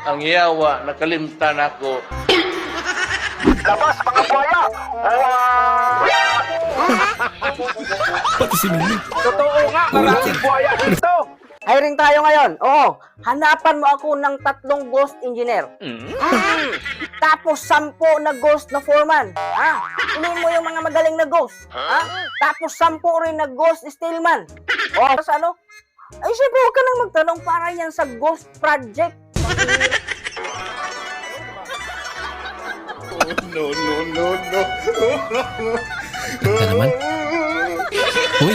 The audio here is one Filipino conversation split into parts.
ang yawa, nakalimtan ako. Labas, mga buhaya! Pati si Mimi. Totoo nga, maraming buhaya dito! Hiring tayo ngayon. Oo. Hanapan mo ako ng 3 ghost engineer. Tapos 10 na ghost na foreman. Piliin mo yung mga magaling na ghost. Tapos 10 rin na ghost steelman. Tapos ano? Ay, syempre, huwag ka nang magtanong para yan sa ghost project. Ito naman. Uy,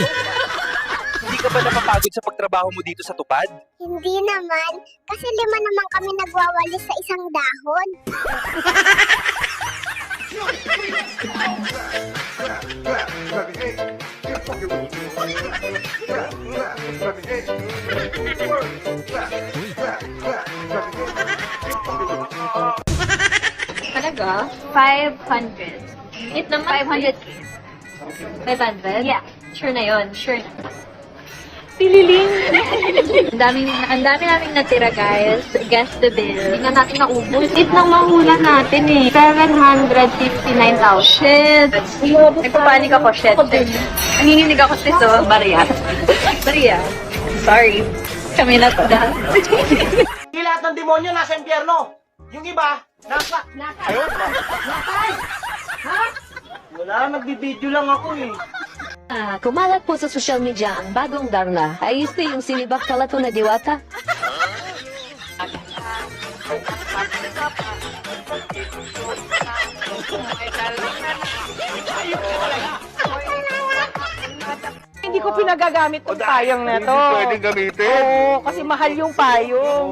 Hindi ka ba napapagod sa pagtrabaho mo dito sa tupad? Hindi naman, kasi 5 naman kami nagwawalis sa isang dahon. Talaga? 500. It naman 500k. 500? Yeah. Sure na yon. Sure na. Pililing. ang dami naming natira, guys. Guess the bill. Hindi na natin naubos. It nang mahula natin eh. 759,000. Shit. Nagpapanik ako, shit. Nanginginig ako sa ito. Bariya. Bariya. Sorry. Kami na to. Hindi lahat ng demonyo nasa impyerno. Yung iba, nasa. Wala, nagbibideo lang ako eh. Kumalat po sa social media ang bagong Darna. Ayos na yung sinibak pala to na diwata. Hindi ko pinagagamit tong payong na to. Hindi pwedeng gamitin. Oo, kasi mahal yung payong.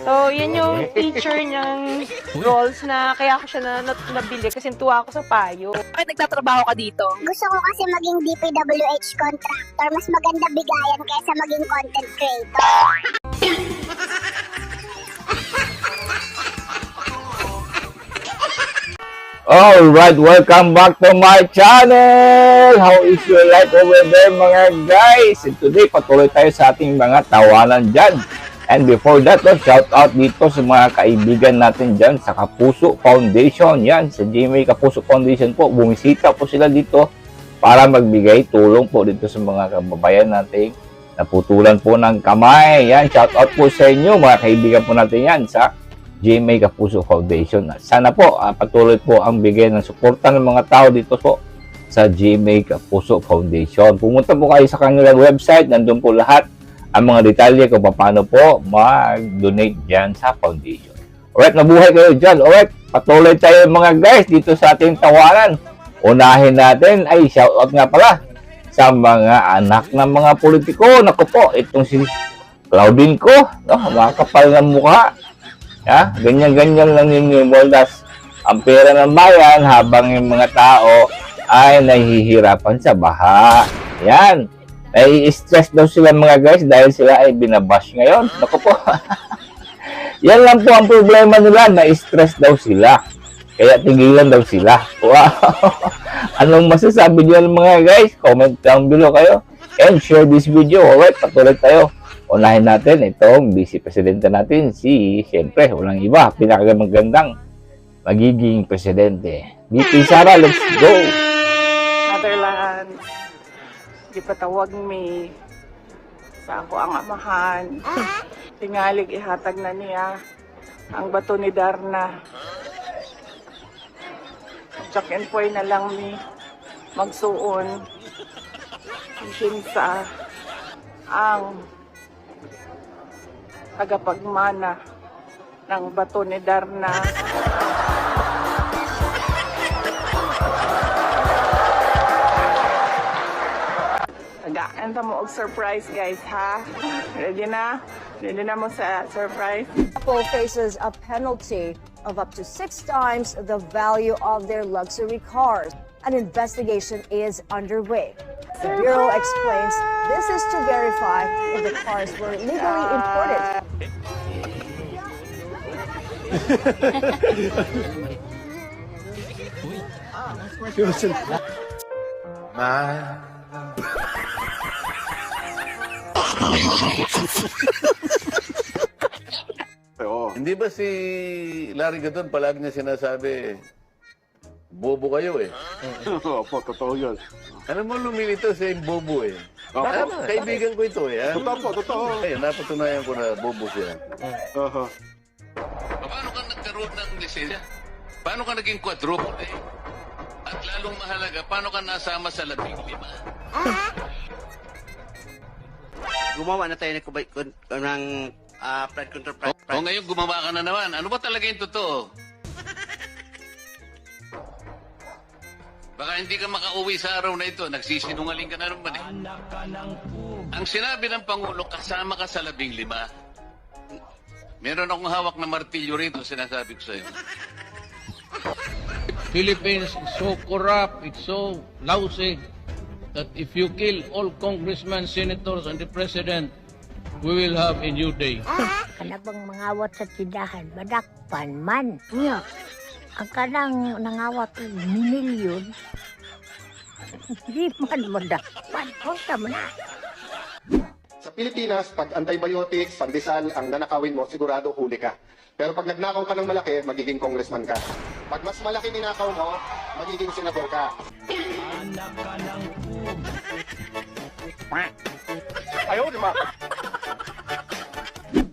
So, yan yung feature niyang rolls na kaya ako siya nabili kasi tuwa ako sa payong. Bakit nagtatrabaho ka dito? Gusto ko kasi maging DPWH contractor. Mas maganda bigayan kaysa maging content creator. Alright, welcome back to my channel! How is your life over there mga guys? And today, patuloy tayo sa ating mga tawanan dyan. And before that, shout out dito sa mga kaibigan natin dyan sa Kapuso Foundation. Yan, sa GMA Kapuso Foundation po. Bumisita po sila dito para magbigay tulong po dito sa mga kababayan natin naputulan po ng kamay. Yan, shout out po sa inyo mga kaibigan po natin yan sa GMA Kapuso Foundation. Sana po patuloy po ang bigay ng suporta ng mga tao dito po sa GMA Kapuso Foundation. Pumunta po kayo sa kanilang website, nandun po lahat ang mga detalye kung paano po mag-donate dyan sa foundation. Alright, nabuhay kayo dyan. Alright, patuloy tayo mga guys dito sa ating tawanan. Unahin natin ay shoutout nga pala sa mga anak ng mga politiko. Naku po, itong si Claudine ko, no, makakapal ng mukha. Ganyan-ganyan lang yung moldas ang pera ng bayan habang yung mga tao ay nahihirapan sa baha. Yan. Nai-stress daw sila mga guys dahil sila ay binabash ngayon. Naku po. Yan lang po ang problema nila. Na-stress daw sila. Kaya tigilan daw sila. Wow. Anong masasabi niyo mga guys? Comment down below kayo. And share this video. Alright, patuloy tayo. Unahin natin itong Vice Presidente natin, siyempre, walang iba, pinakamagandang magiging presidente. VP Sara, let's go! Netherlands, ipatawag mi sa ako ang amahan. Tingalig ihatag na niya ang bato ni Darna. Tsakin po'y na lang mi magsuon. Sinsa ang tagapagmana ng bato ni Darna. Tagaan mo og surprise guys ha. Ready na? Ready na mo sa surprise? Apple faces a penalty of up to 6 times the value of their luxury cars. An investigation is underway. The Bureau explains this is to verify if the cars were legally imported. Oo. Hindi ba si Larry Gadon palagi niya sinasabi, bobo kayo eh. Opo, totoo yun. Alam mo, lumilito sa yung bobo eh. Kaibigan ko ito eh. Totoo po, totoo. Ay, napatunayan ko na bobo siya. Paano ka nagkaroon ng lisensya? Paano ka naging quadruple eh? At lalong mahalaga, paano ka nasama sa 15? Gumawa na tayo ng flood control plan. O ngayon gumawa ka na naman. Ano ba talaga yung totoo? Baka hindi ka makauwi sa araw na ito. Nagsisinungaling ka na naman eh. Ang sinabi ng Pangulo, kasama ka sa 15. Meron akong hawak na martilyo rito, sinasabi ko sa'yo. Philippines is so corrupt, it's so lousy, that if you kill all congressmen, senators, and the president, we will have a new day. Kanabang mangawat sa tindahan, madakpan man. Nga, ang kanang nangawat minilyon, hindi man madakpan. Punta mo na. Sa Pilipinas, pag antibiotics, pandesal, ang nanakawin mo, sigurado huli ka. Pero pag nagnakaw ka ng malaki, magiging congressman ka. Pag mas malaki ninakaw mo, magiging senador ka. Ayaw, di ba?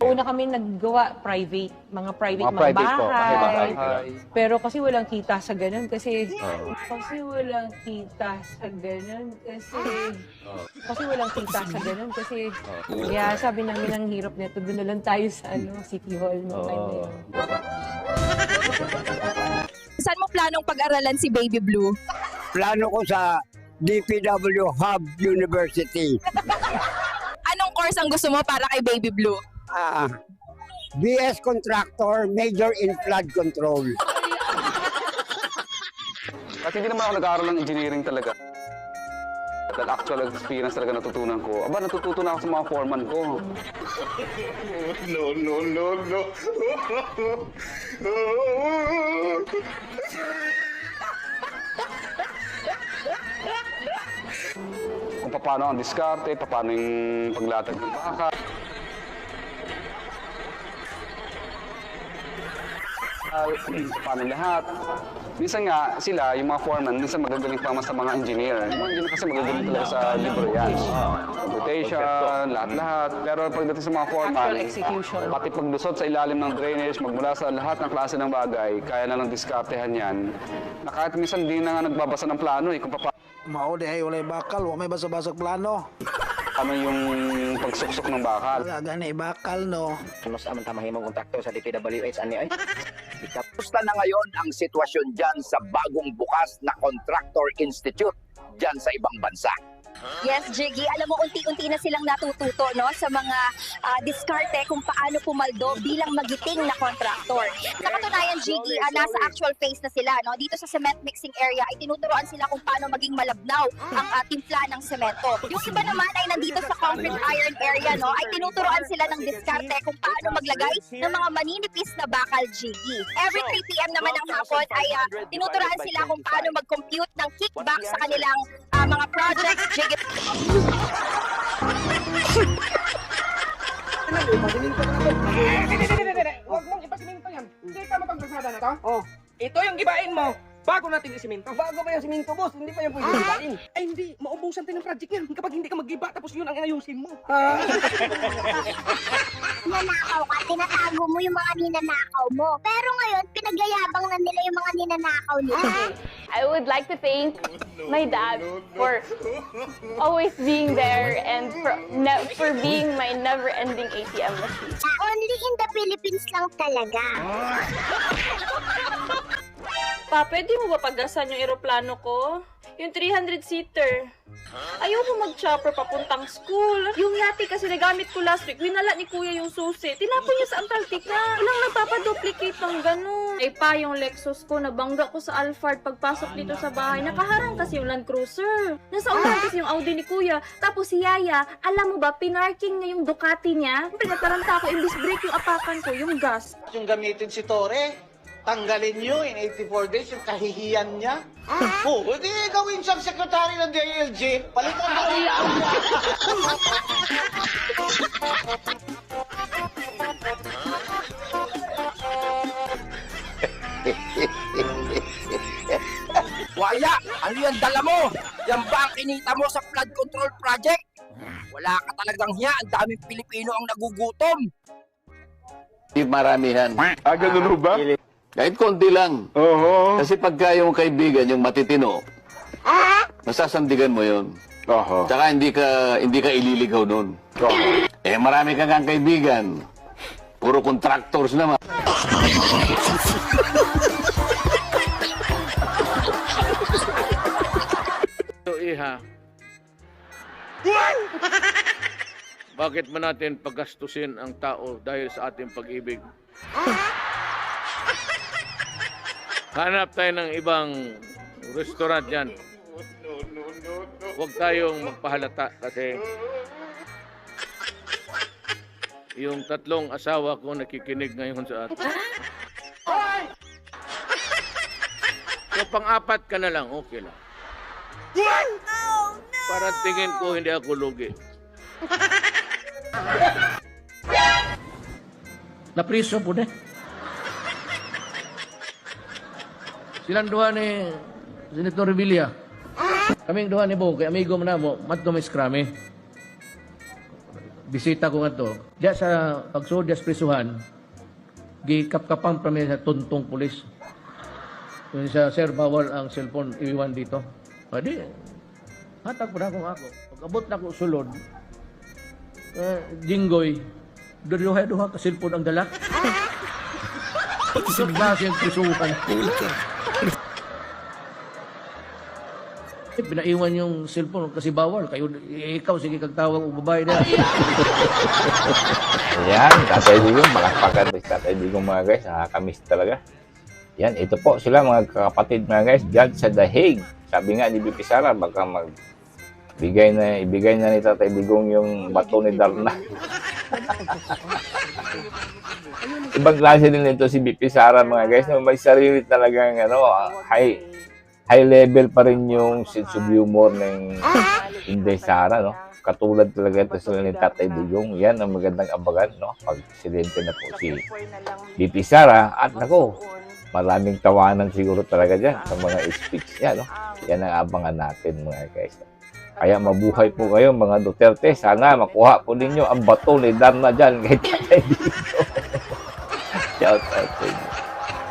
Una kami naggawa private, mga private Mga private po, bahay. bahay. Pero kasi walang kita sa ganun kasi walang kita sa ganun kasi kaya sabi namin ang hirap nito, doon na lang tayo sa City Hall no time na yun. Saan mo planong pag-aralan si Baby Blue? Plano ko sa DPW Hub University. Anong course ang gusto mo para kay Baby Blue? BS Contractor, Major in Flood Control. Kasi hindi naman ako nag-aaral ng engineering talaga. At actual experience talaga natutunan ko. Aba, natututo na ako sa mga foreman ko. No. Kung paano ang diskarte, paano yung paglatag ng baka. Paano lahat. Minsan nga, sila, yung mga foreman, minsan magagaling pa mas sa mga engineer. Yung mga engineer kasi magagaling talaga sa libro yan. Computation, lahat-lahat. Pero pagdating sa mga foreman, pati paglusot sa ilalim ng drainage, magmula sa lahat ng klase ng bagay, kaya na ng diskartehan yan. Na kahit minsan di na nga nagbabasa ng plano, kung Mao di ay walay bakal, wa may basa-basag plano. ano yung pagsuksok ng bakal. Gani bakal no. Mas aman tamahimong kontakto sa DPWH ani ay. Kamusta na ngayon ang sitwasyon dyan sa bagong bukas na Contractor Institute dyan sa ibang bansa? Yes, Jiggy. Alam mo, unti-unti na silang natututo no, sa mga diskarte kung paano pumaldo bilang magiting na contractor. Sa katunayan, Jiggy, nasa actual phase na sila. No? Dito sa cement mixing area, ay tinuturoan sila kung paano maging malabnaw ang timpla ng semento. Yung iba naman ay nandito sa concrete iron area, no, ay tinuturoan sila ng diskarte kung paano maglagay ng mga maninipis na bakal, Jiggy. Every 3 p.m. naman ng hapon ay tinuturoan sila kung paano mag-compute ng kickback sa kanilang mga projects, Jiggy. Huwag mong ipasiminto yan. Hindi ka mapagdasada na to. Oh, ito yung gibain mo. Bago natin isiminto. Bago ba yung siminto, boss? Hindi pa yung pwede gibain. Ay, hindi. Maubusan tayo ng project yan. Kapag hindi ka mag-giba, tapos yun ang ayusin mo. Ninanakaw ka, tinatago mo yung mga ninanakaw mo. Pero ngayon, pinagyayabang na nila yung mga ninanakaw nila. I would like to thank my dad for always being there and for being my never-ending ATM machine. Only in the Philippines lang talaga. Pa, pwede mo ba pagasan yung eroplano ko? Yung 300-seater. Ayoko mag-chopper papuntang school. Yung yate kasi nagamit ko last week, winala ni kuya yung susi. Tinapon niya sa Antarctica. Ilang nagpapaduplicate ng ganun. Eh pa, yung Lexus ko, nabangga ko sa Alphard pagpasok dito sa bahay. Nakaharang kasi yung Land Cruiser. Nasa ulan kasi yung Audi ni kuya. Tapos si Yaya, alam mo ba, pinarking niya yung Ducati niya. Pinataranta ko, imbis brake yung apakan ko, yung gas. Yung gamitin si Tore, tanggalin nyo in 84 days yung kahihiyan niya. Oh, hindi gawin siyang sekretary ng DILG. Palitan mo niya. Ano yan dala mo? Yan ba ang kinita mo sa flood control project? Wala ka talagang hiya. Ang daming Pilipino ang nagugutom. Di maramihan. Ganun ba? Kahit konti lang. Oo. Kasi pagka yung kaibigan, yung matitino, masasandigan mo yun. Tsaka hindi ka ililigaw nun. Eh, marami kang kaibigan. Puro contractors naman. So, Iha, bakit man natin paggastusin ang tao dahil sa ating pag-ibig? Hanap tayo ng ibang restaurant dyan. Huwag tayong magpahalata kasi yung 3 asawa ko nakikinig ngayon sa atin. So, pang-4 ka na lang, okay lang. Para tingin ko hindi ako lugi. Napriso po na. Silang duha ni Senator Revilla. Kaming duha ni Bo, kay amigo mo na mo, matto may skrami. Bisita ko nga to. Diya sa pagsud diya sa prisuhan, gikapkapang prami sa tuntong pulis. Yung sa sir, bawal ang cellphone iwan dito. Pwede. Hatag po na akong ako. Pag-abot na akong sulod, Jinggoy, duha ka cellphone ang dala. Pati sa klase ang prisuhan. Pinaiwan yung cellphone kasi bawal. Kayo, ikaw, sige kagtawag o babae na. Ayan, Tatay Digong, palakpakan ng Tatay Digong mga guys, nakakamiss talaga. Yan, ito po sila mga kakapatid mga guys, dyan sa The Hague. Sabi nga ni BP Sara, baka ibigay na ni Tatay Digong yung bato ni Darna. Ibang klase din ito si BP Sara mga guys, no? May sarili talagang high level pa rin yung sense of humor ng Inday Sara, no? Katulad talaga ito sila ni Tatay Digong. Yan ang magandang abagan, no? Pag presidente na po si BP Sara. At nako, maraming tawanan siguro talaga dyan sa mga speech niya, no? Yan ang abangan natin mga guys. Kaya mabuhay po kayo mga Duterte. Sana makuha po ninyo ang bato ni Darna dyan kay Tatay Digong. Shout out to you.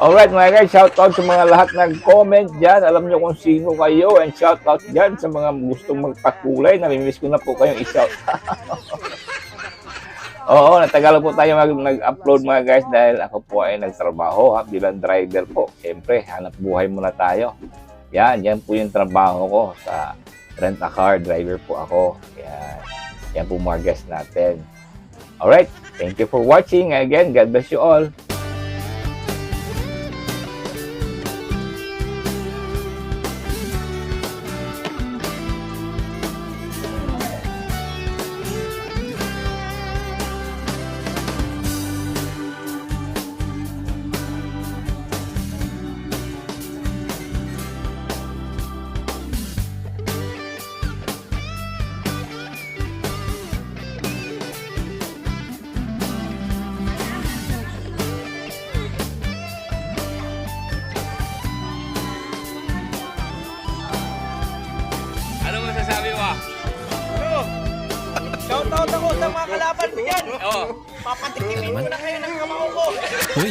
Alright mga guys, shout out sa mga lahat nag-comment dyan. Alam nyo kung sino kayo. And shout out dyan sa mga gustong magpakulay. Namimiss ko na po kayong i-shout out. Oo, natagal po tayo nag-upload mga guys dahil ako po ay nagtrabaho bilang driver po. Siyempre, hanap buhay muna tayo. Yan po yung trabaho ko sa rent-a-car driver po ako. Yan po mga guys natin. Alright, thank you for watching. Again, God bless you all. Ano masasabi mo? Shoutout ako sa mga kalaban ko dyan. Papatikimin ko na kayo ng kamao ko. Uy,